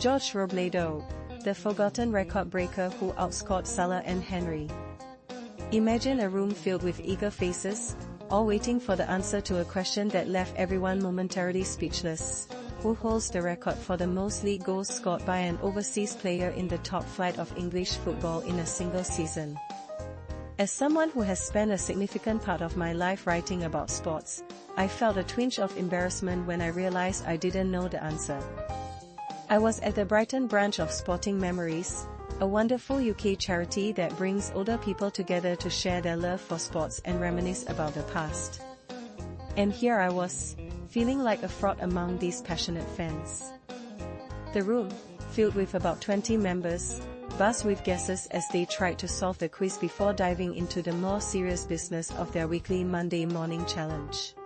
George Robledo, the forgotten record breaker who outscored Salah and Henry. Imagine a room filled with eager faces, all waiting for the answer to a question that left everyone momentarily speechless. Who holds the record for the most league goals scored by an overseas player in the top flight of English football in a single season? As someone who has spent a significant part of my life writing about sports, I felt a twinge of embarrassment when I realized I didn't know the answer. I was at the Brighton branch of Sporting Memories, a wonderful UK charity that brings older people together to share their love for sports and reminisce about the past. And here I was, feeling like a fraud among these passionate fans. The room, filled with about 20 members, buzzed with guesses as they tried to solve the quiz before diving into the more serious business of their weekly Monday morning challenge.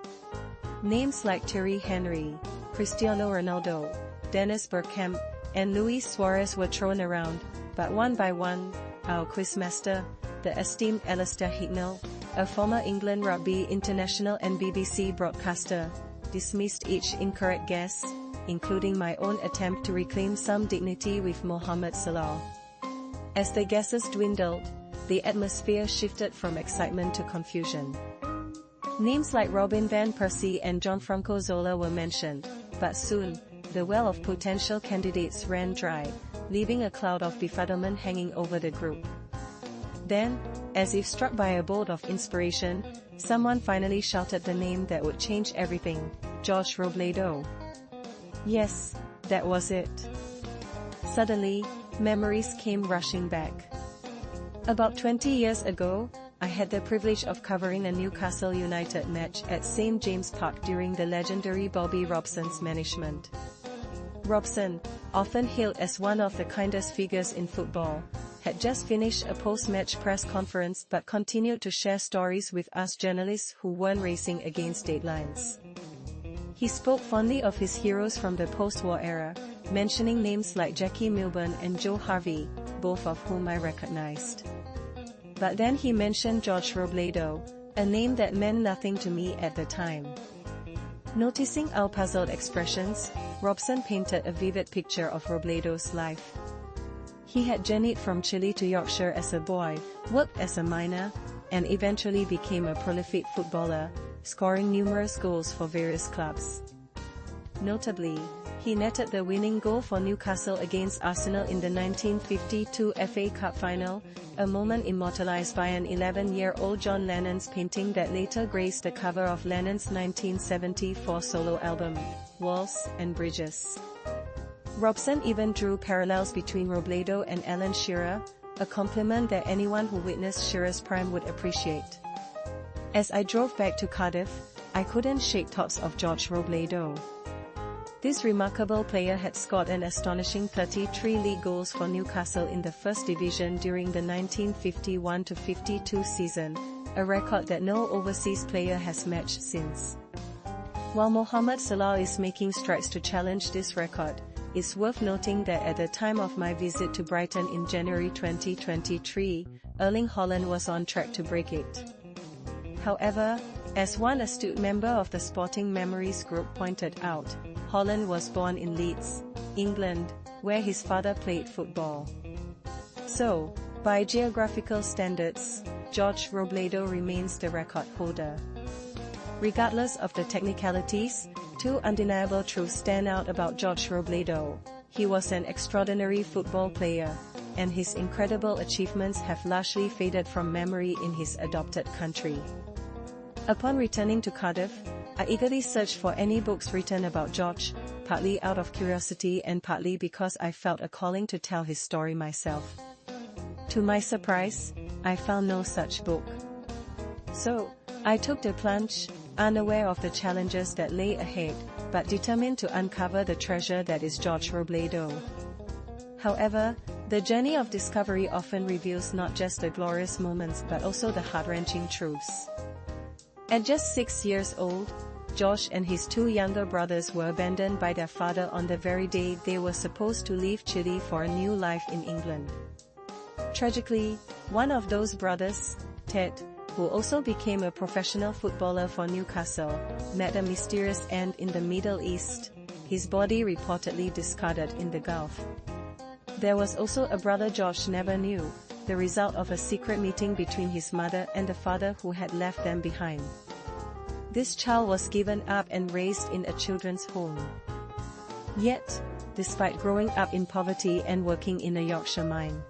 Names like Thierry Henry, Cristiano Ronaldo, Dennis Bergkamp, and Luis Suarez were thrown around, but one by one, our quizmaster, the esteemed Alistair Hicknell, a former England rugby international and BBC broadcaster, dismissed each incorrect guess, including my own attempt to reclaim some dignity with Mohamed Salah. As the guesses dwindled, the atmosphere shifted from excitement to confusion. Names like Robin van Persie and Gianfranco Zola were mentioned, but soon, the well of potential candidates ran dry, leaving a cloud of befuddlement hanging over the group. Then, as if struck by a bolt of inspiration, someone finally shouted the name that would change everything: George Robledo. Yes, that was it. Suddenly, memories came rushing back. About 20 years ago, I had the privilege of covering a Newcastle United match at St James Park during the legendary Bobby Robson's management. Robson, often hailed as one of the kindest figures in football, had just finished a post-match press conference but continued to share stories with us journalists who weren't racing against deadlines. He spoke fondly of his heroes from the post-war era, mentioning names like Jackie Milburn and Joe Harvey, both of whom I recognized. But then he mentioned George Robledo, a name that meant nothing to me at the time. Noticing our puzzled expressions, Robson painted a vivid picture of Robledo's life. He had journeyed from Chile to Yorkshire as a boy, worked as a miner, and eventually became a prolific footballer, scoring numerous goals for various clubs. Notably, he netted the winning goal for Newcastle against Arsenal in the 1952 FA Cup final, a moment immortalized by an 11-year-old John Lennon's painting that later graced the cover of Lennon's 1974 solo album, Walls and Bridges. Robson even drew parallels between Robledo and Alan Shearer, a compliment that anyone who witnessed Shearer's prime would appreciate. As I drove back to Cardiff, I couldn't shake thoughts of George Robledo. This remarkable player had scored an astonishing 33 league goals for Newcastle in the First Division during the 1951-52 season, a record that no overseas player has matched since. While Mohamed Salah is making strides to challenge this record, it's worth noting that at the time of my visit to Brighton in January 2023, Erling Haaland was on track to break it. However, as one astute member of the Sporting Memories group pointed out, Haaland was born in Leeds, England, where his father played football. So, by geographical standards, George Robledo remains the record holder. Regardless of the technicalities, two undeniable truths stand out about George Robledo: he was an extraordinary football player, and his incredible achievements have largely faded from memory in his adopted country. Upon returning to Cardiff, I eagerly searched for any books written about George, partly out of curiosity and partly because I felt a calling to tell his story myself. To my surprise, I found no such book. So, I took the plunge, unaware of the challenges that lay ahead, but determined to uncover the treasure that is George Robledo. However, the journey of discovery often reveals not just the glorious moments but also the heart-wrenching truths. At just 6 years old, George and his two younger brothers were abandoned by their father on the very day they were supposed to leave Chile for a new life in England. Tragically, one of those brothers, Ted, who also became a professional footballer for Newcastle, met a mysterious end in the Middle East, his body reportedly discarded in the Gulf. There was also a brother George never knew, the result of a secret meeting between his mother and the father who had left them behind. This child was given up and raised in a children's home. Yet, despite growing up in poverty and working in a Yorkshire mine,